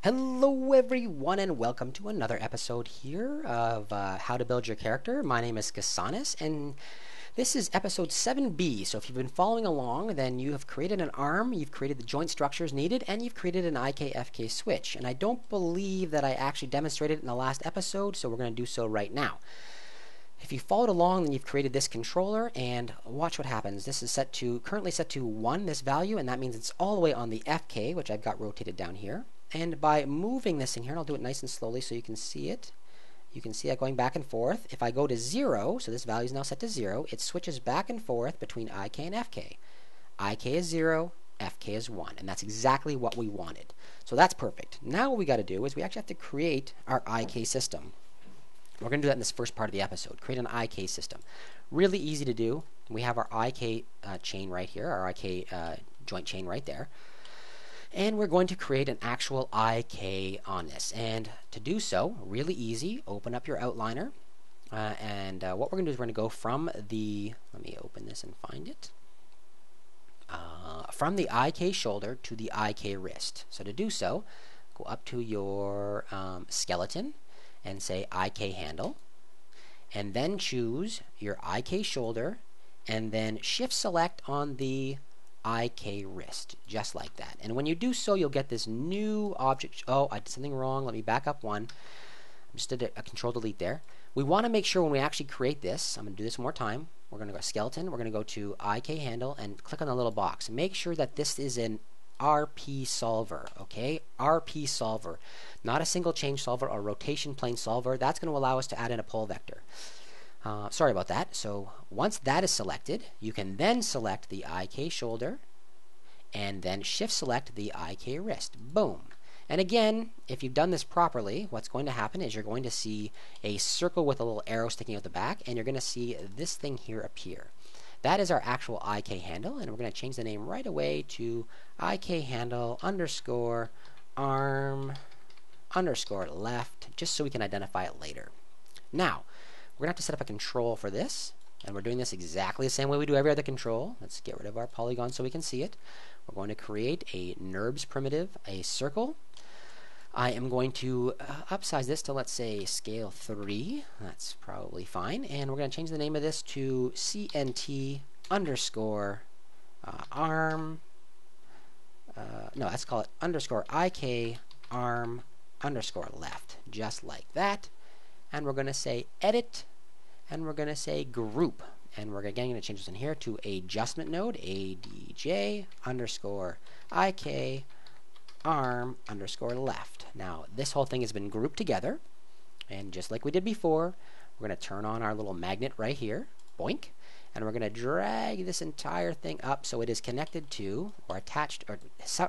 Hello everyone and welcome to another episode here of How to Build Your Character. My name is Kasanis and this is episode 7B. So if you've been following along, then you have created an arm, you've created the joint structures needed, and you've created an IK-FK switch. And I don't believe that I actually demonstrated it in the last episode, so we're going to do so right now. If you followed along, then you've created this controller, and watch what happens. This is currently set to 1, this value, and that means it's all the way on the FK, which I've got rotated down here. And by moving this in here, and I'll do it nice and slowly so you can see it. You can see that going back and forth. If I go to 0, so this value is now set to 0, it switches back and forth between IK and FK. IK is 0, FK is 1, and that's exactly what we wanted. So that's perfect. Now what we got to do is we actually have to create our IK system. We're going to do that in this first part of the episode, create an IK system. Really easy to do. We have our IK chain right here, our IK joint chain right there. And we're going to create an actual IK on this. And to do so, really easy, open up your outliner. What we're going to do is we're going to go from the, let me open this and find it. From the IK shoulder to the IK wrist. So to do so, go up to your skeleton and say IK handle. And then choose your IK shoulder and then shift select on the IK wrist, just like that. And when you do so, you'll get this new object. Oh, I did something wrong. Let me back up one. I just did a control delete there. We want to make sure when we actually create this, I'm going to do this one more time. We're going to go skeleton. We're going to go to IK handle and click on the little box. Make sure that this is an RP solver, okay? RP solver, not a single change solver or rotation plane solver. That's going to allow us to add in a pole vector. Sorry about that. So once that is selected, you can then select the IK shoulder and then shift select the IK wrist. Boom. And again, if you've done this properly, what's going to happen is you're going to see a circle with a little arrow sticking out the back, and you're going to see this thing here appear. That is our actual IK handle, and we're going to change the name right away to IK handle underscore arm underscore left, just so we can identify it later. Now, we're going to have to set up a control for this, and we're doing this exactly the same way we do every other control. Let's get rid of our polygon so we can see it. We're going to create a NURBS primitive, a circle. I am going to upsize this to, let's say, scale 3. That's probably fine. And we're going to change the name of this to CNT underscore arm. No, let's call it underscore IK arm underscore left, just like that. And we're going to say edit, and we're going to say group. And we're again going to change this in here to adjustment node, ADJ underscore IK arm underscore left. Now, this whole thing has been grouped together. And just like we did before, we're going to turn on our little magnet right here, boink. And we're going to drag this entire thing up so it is connected to, or attached, or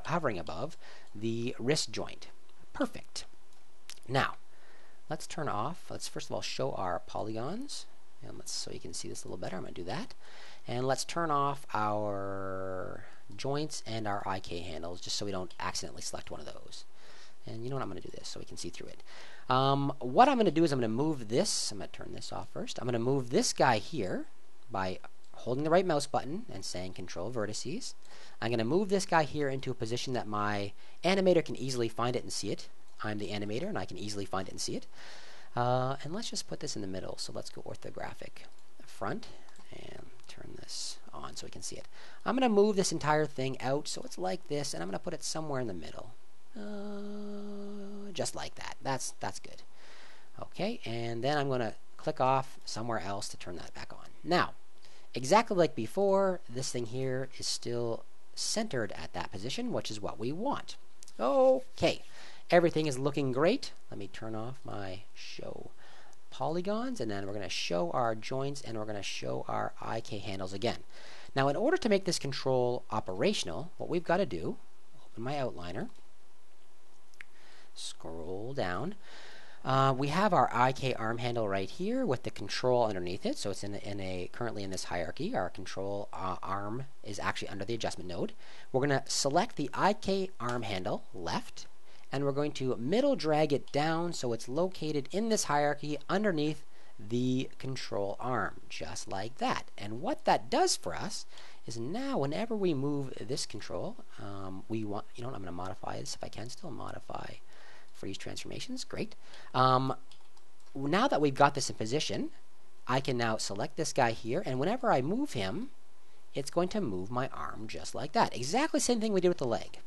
hovering above, the wrist joint. Perfect. Now, let's turn off. Let's first of all show our polygons, and so you can see this a little better. I'm going to do that. And let's turn off our joints and our IK handles, just so we don't accidentally select one of those. And you know what? I'm going to do this so we can see through it. What I'm going to do is I'm going to move this. I'm going to turn this off first. I'm going to move this guy here by holding the right mouse button and saying Control Vertices. I'm going to move this guy here into a position that my animator can easily find it and see it. I'm the animator, and I can easily find it and see it. And let's just put this in the middle. So let's go orthographic front and turn this on so we can see it. I'm going to move this entire thing out so it's like this, and I'm going to put it somewhere in the middle. Just like that. That's good. Okay, and then I'm going to click off somewhere else to turn that back on. Now, exactly like before, this thing here is still centered at that position, which is what we want. Okay. Everything is looking great. Let me turn off my show polygons, and then we're going to show our joints, and we're going to show our IK handles again. Now, in order to make this control operational, what we've got to do, open my outliner, scroll down. We have our IK arm handle right here with the control underneath it, so it's currently in this hierarchy. Our control arm is actually under the adjustment node. We're going to select the IK arm handle left, and we're going to middle drag it down so it's located in this hierarchy underneath the control arm, just like that. And what that does for us is now whenever we move this control, we want, I'm going to modify this if I can still modify freeze transformations, great. Now that we've got this in position, I can now select this guy here, and whenever I move him, it's going to move my arm just like that. Exactly the same thing we did with the leg.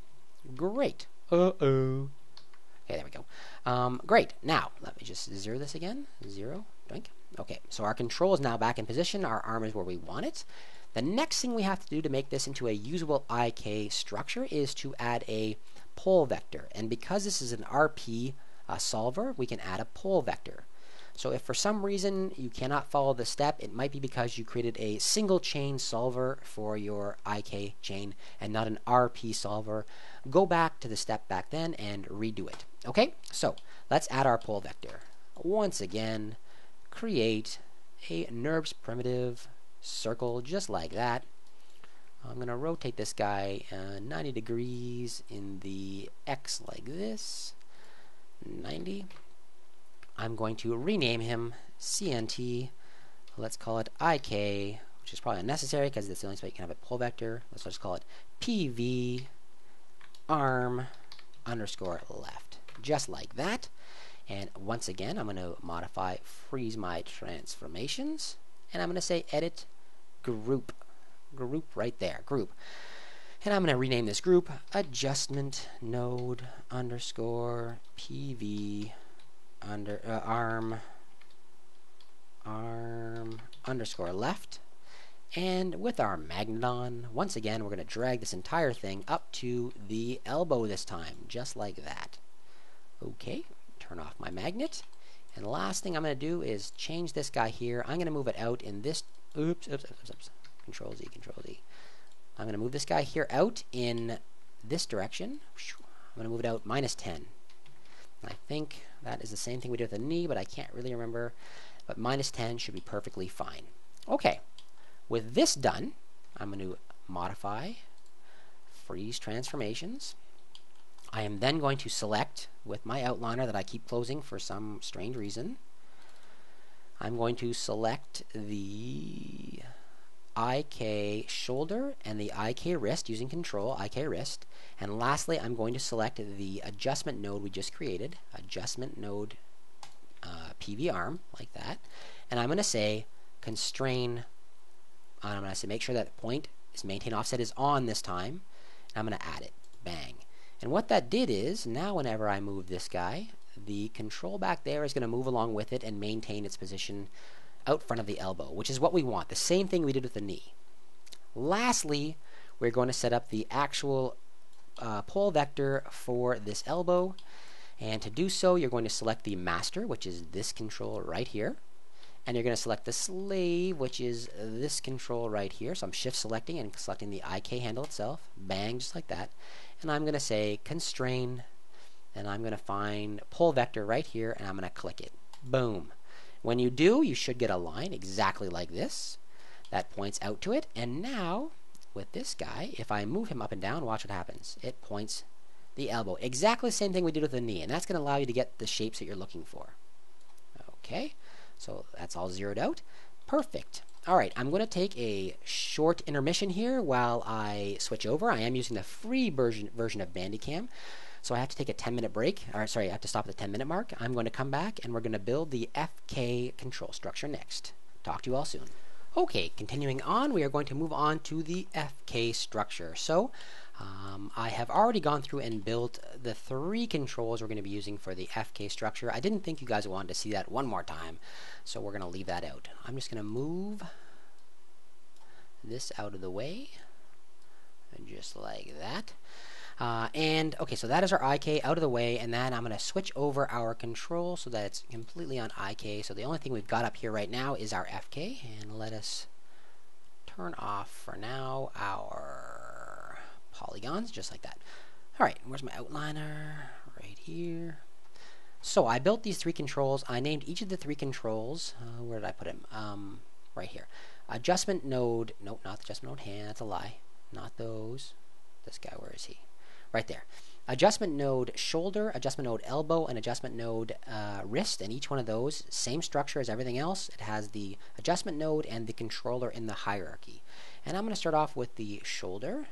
Great. Uh-oh. Okay, there we go. Great. Now, let me just zero this again. Zero. Doink. Okay, so our control is now back in position. Our arm is where we want it. The next thing we have to do to make this into a usable IK structure is to add a pole vector. And because this is an RP solver, we can add a pole vector. So if for some reason you cannot follow the step, it might be because you created a single chain solver for your IK chain and not an RP solver. Go back to the step back then and redo it. Okay, so let's add our pole vector. Once again, create a NURBS primitive circle just like that. I'm going to rotate this guy 90 degrees in the X like this. 90. I'm going to rename him CNT. Let's call it IK, which is probably unnecessary because it's the only spot you can have a pole vector. Let's just call it PV arm underscore left. Just like that. And once again, I'm going to modify freeze my transformations. And I'm going to say edit group. Group right there. Group. And I'm going to rename this group adjustment node underscore PV arm underscore left. And with our magnet on, once again, we're going to drag this entire thing up to the elbow this time, just like that. Okay, turn off my magnet. And the last thing I'm going to do is change this guy here. I'm going to move it out in this, oops. Control Z, Control Z. I'm going to move this guy here out in this direction. I'm going to move it out -10. And I think that is the same thing we did with the knee, but I can't really remember. But -10 should be perfectly fine. Okay, with this done, I'm going to modify freeze transformations. I am then going to select with my outliner that I keep closing for some strange reason. I'm going to select the IK shoulder and the IK wrist using control, IK wrist. And lastly, I'm going to select the adjustment node we just created, adjustment node PV arm, like that. And I'm going to say constrain, I'm going to say make sure that point is maintain offset is on this time. And I'm going to add it. Bang. And what that did is, now whenever I move this guy, the control back there is going to move along with it and maintain its position out front of the elbow, which is what we want. The same thing we did with the knee. Lastly, we're going to set up the actual pole vector for this elbow. And to do so, you're going to select the master, which is this control right here. And you're going to select the slave, which is this control right here. So I'm shift selecting and selecting the IK handle itself. Bang, just like that. And I'm going to say constrain. And I'm going to find pole vector right here, and I'm going to click it. Boom. When you do, you should get a line exactly like this that points out to it. And now, with this guy, if I move him up and down, watch what happens. It points the elbow. Exactly the same thing we did with the knee, and that's going to allow you to get the shapes that you're looking for. Okay, so that's all zeroed out. Perfect. All right, I'm going to take a short intermission here while I switch over. I am using the free version of Bandicam. So I have to take a 10-minute break. Or sorry, I have to stop at the 10-minute mark. I'm going to come back and we're going to build the FK control structure next. Talk to you all soon. Okay, continuing on, we are going to move on to the FK structure. So I have already gone through and built the 3 controls we're going to be using for the FK structure. I didn't think you guys wanted to see that one more time, so we're going to leave that out. I'm just going to move this out of the way, just like that. And okay, so that is our IK out of the way, and then I'm going to switch over our control so that it's completely on IK. So the only thing we've got up here right now is our FK, and let us turn off for now our polygons, just like that. Alright, where's my outliner? Right here. So I built these 3 controls. I named each of the 3 controls. Where did I put him? Right here. Adjustment node. Nope, not the adjustment node hand. That's a lie. Not those. This guy, where is he? Right there. Adjustment node shoulder, adjustment node elbow, and adjustment node wrist. And each one of those, same structure as everything else. It has the adjustment node and the controller in the hierarchy. And I'm going to start off with the shoulder,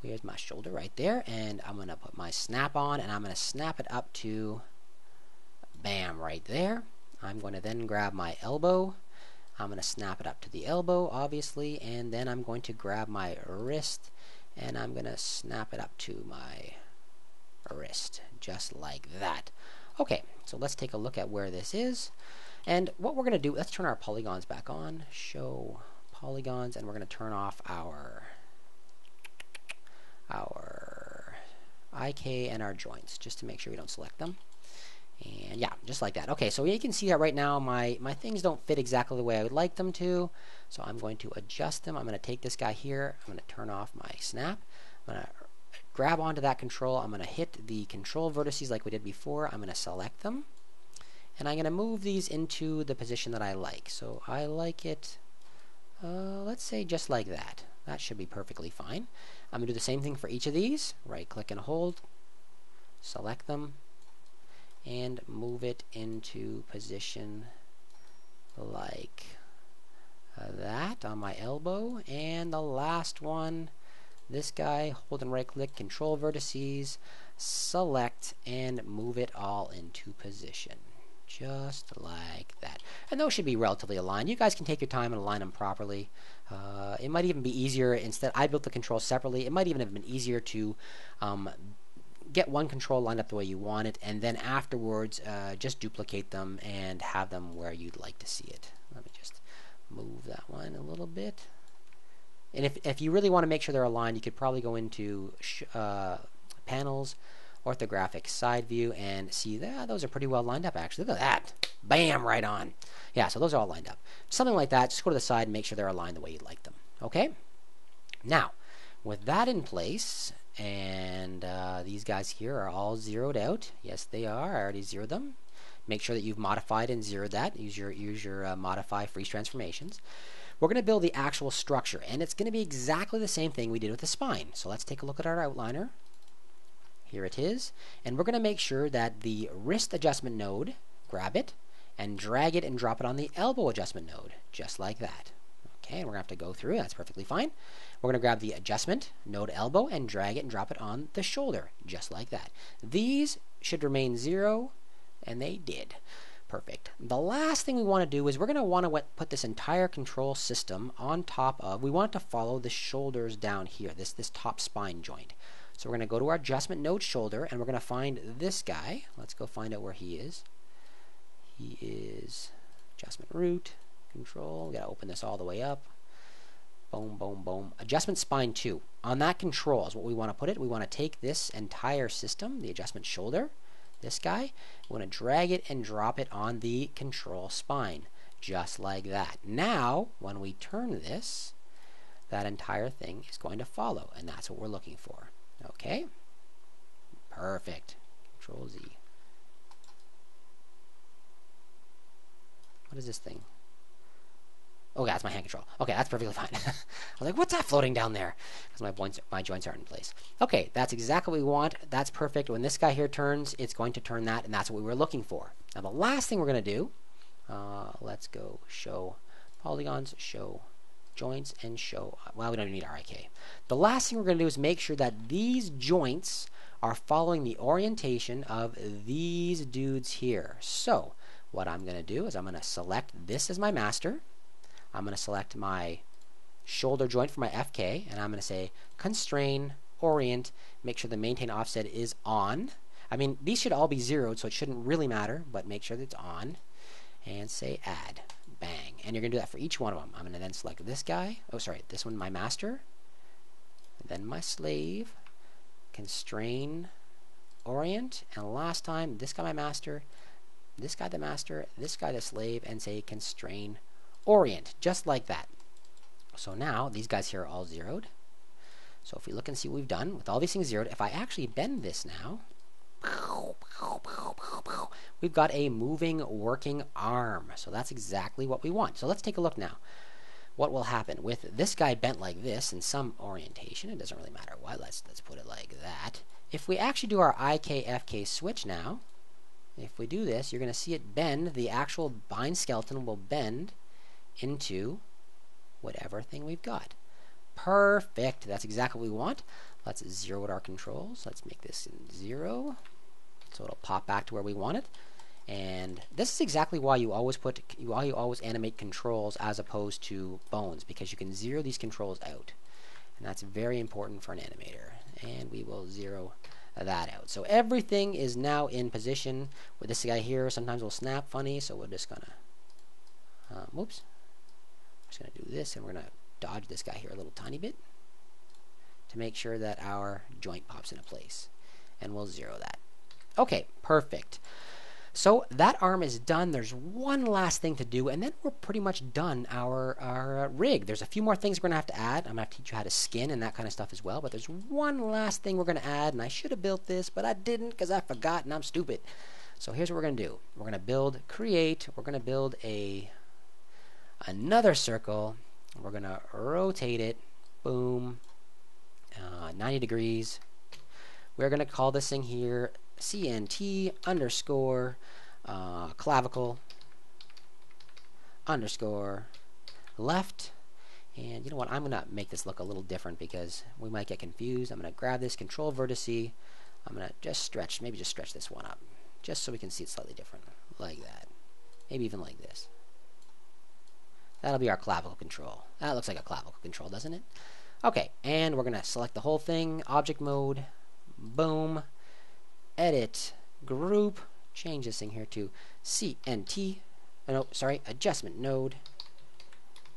Here's my shoulder right there, and I'm going to put my snap on, and I'm going to snap it up to, bam, right there. I'm going to then grab my elbow. I'm going to snap it up to the elbow, obviously, and then I'm going to grab my wrist, and I'm going to snap it up to my wrist, just like that. Okay, so let's take a look at where this is. And what we're going to do, let's turn our polygons back on, show polygons, and we're going to turn off our IK and our joints, just to make sure we don't select them. And yeah, just like that. Okay, so you can see that right now my things don't fit exactly the way I would like them to. So I'm going to adjust them. I'm going to take this guy here. I'm going to turn off my snap. I'm going to grab onto that control. I'm going to hit the control vertices like we did before. I'm going to select them. And I'm going to move these into the position that I like. So I like it, let's say just like that. That should be perfectly fine. I'm going to do the same thing for each of these. Right click and hold. Select them. And move it into position like that on my elbow. And the last one, this guy, hold and right click, control vertices, select, and move it all into position. Just like that. And those should be relatively aligned. You guys can take your time and align them properly. It might even be easier, instead, I built the controls separately, it might even have been easier to get one control lined up the way you want it, and then afterwards just duplicate them and have them where you'd like to see it. Let me just move that one a little bit. And if you really want to make sure they're aligned, you could probably go into panels, orthographic side view, and see that those are pretty well lined up actually. Look at that. Bam, right on. Yeah, so those are all lined up. Something like that, just go to the side and make sure they're aligned the way you'd like them. Okay? Now, with that in place, and these guys here are all zeroed out. Yes, they are. I already zeroed them. Make sure that you've modified and zeroed that. Use your modify freeze transformations. We're going to build the actual structure, and it's going to be exactly the same thing we did with the spine. So let's take a look at our outliner. Here it is. And we're going to make sure that the wrist adjustment node, grab it, and drag it and drop it on the elbow adjustment node, just like that. Okay, and we're going to have to go through. That's perfectly fine. We're going to grab the adjustment node elbow and drag it and drop it on the shoulder, just like that. These should remain 0, and they did. Perfect. The last thing we want to do is we're going to want to put this entire control system on top of, we want it to follow the shoulders down here, this top spine joint. So we're going to go to our adjustment node shoulder, and we're going to find this guy. Let's go find out where he is. He is adjustment root, control. We got to open this all the way up. Boom, boom, boom. Adjustment spine 2. On that control is what we want to put it. We want to take this entire system, the adjustment shoulder, this guy, we want to drag it and drop it on the control spine, just like that. Now, when we turn this, that entire thing is going to follow, and that's what we're looking for. Okay? Perfect. Control Z. What is this thing? Oh, yeah, that's my hand control. Okay, that's perfectly fine. I was like, what's that floating down there? Because my joints aren't in place. Okay, that's exactly what we want. That's perfect. When this guy here turns, it's going to turn that, and that's what we were looking for. Now, the last thing we're going to do, let's go show polygons, show joints, and show, well, we don't even need our IK. The last thing we're going to do is make sure that these joints are following the orientation of these dudes here. So, what I'm going to do is I'm going to select this as my master. I'm going to select my shoulder joint for my FK, and I'm going to say constrain, orient, make sure the maintain offset is on. I mean, these should all be zeroed, so it shouldn't really matter, but make sure that it's on. And say add. Bang. And you're going to do that for each one of them. I'm going to then select this guy. Oh, sorry, this one, my master. Then my slave. Constrain, orient. And last time, this guy, my master. This guy, the master. This guy, the slave. And say constrain, orient, just like that. So now these guys here are all zeroed. So if we look and see what we've done with all these things zeroed, if I actually bend this now, we've got a moving working arm. So that's exactly what we want. So let's take a look now. What will happen with this guy bent like this in some orientation? It doesn't really matter what. Let's put it like that. If we actually do our IK-FK switch now, if we do this, you're going to see it bend. The actual bind skeleton will bend into whatever thing we've got. Perfect. That's exactly what we want. Let's zero out our controls. Let's make this in 0, so it'll pop back to where we want it. And this is exactly why you always animate controls as opposed to bones, because you can zero these controls out, and that's very important for an animator. And we will zero that out. So everything is now in position. With this guy here, sometimes will snap funny, so we're just gonna whoops. We're just gonna do this, and we're gonna dodge this guy here a little tiny bit to make sure that our joint pops into place, and we'll zero that. Okay, perfect. So that arm is done. There's one last thing to do, and then we're pretty much done our rig. There's a few more things we're going to have to add. I'm going to teach you how to skin and that kind of stuff as well, but there's one last thing we're going to add, and I should have built this, but I didn't because I forgot and I'm stupid. So here's what we're going to do. We're going to we're going to build another circle. We're going to rotate it, boom, 90 degrees. We're going to call this thing here CNT underscore clavicle underscore left. And you know what, I'm going to make this look a little different because we might get confused. I'm going to grab this control vertice. I'm going to just stretch, maybe just stretch this one up just so we can see it slightly different, like that. Maybe even like this. That'll be our clavicle control. That looks like a clavicle control, doesn't it? Okay, and we're going to select the whole thing, object mode, boom, edit, group, change this thing here to CNT, no, sorry, adjustment node,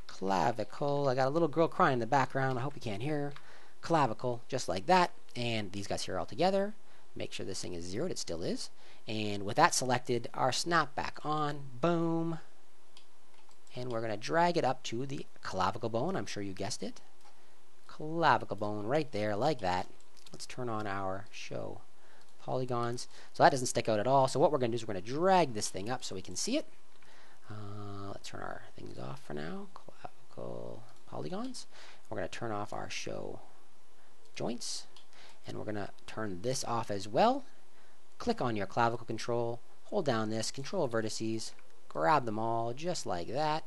clavicle. I got a little girl crying in the background. I hope you can't hear her. Clavicle, just like that. And these guys here all together. Make sure this thing is zeroed. It still is. And with that selected, our snap back on, boom. And we're going to drag it up to the clavicle bone. I'm sure you guessed it. Clavicle bone right there, like that. Let's turn on our show polygons. So that doesn't stick out at all. So what we're going to do is we're going to drag this thing up so we can see it. Let's turn our things off for now. Clavicle polygons. We're going to turn off our show joints. And we're going to turn this off as well. Click on your clavicle control. Hold down this. Control vertices. Grab them all just like that.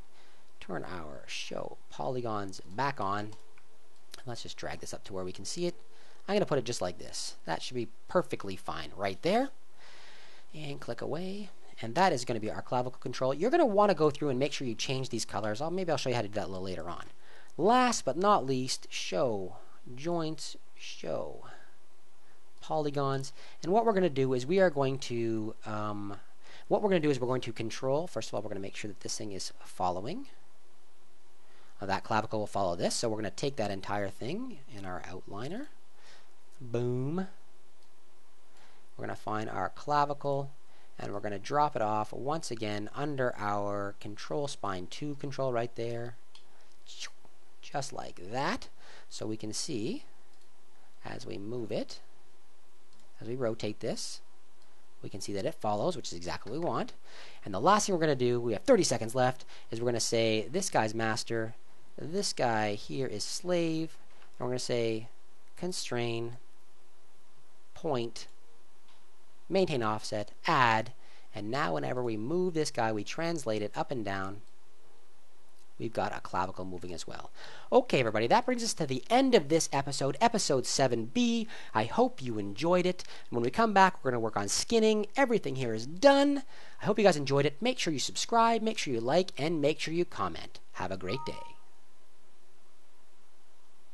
Turn our show polygons back on. Let's just drag this up to where we can see it. I'm going to put it just like this. That should be perfectly fine right there. And click away. And that is going to be our clavicle control. You're going to want to go through and make sure you change these colors. Maybe I'll show you how to do that a little later on. Last but not least, show joints, show polygons. And what we're going to do is we're going to control. First of all, we're going to make sure that this thing is following. That clavicle will follow this. So we're going to take that entire thing in our outliner. Boom. We're going to find our clavicle and we're going to drop it off once again under our control spine 2 control right there. Just like that. So we can see as we move it, as we rotate this, we can see that it follows, which is exactly what we want. And the last thing we're going to do, we have 30 seconds left, is we're going to say this guy's master, this guy here is slave, and we're going to say constrain, point, maintain offset, add, and now whenever we move this guy, we translate it up and down. We've got a clavicle moving as well. Okay, everybody, that brings us to the end of this episode, episode 7B. I hope you enjoyed it. When we come back, we're going to work on skinning. Everything here is done. I hope you guys enjoyed it. Make sure you subscribe, make sure you like, and make sure you comment. Have a great day.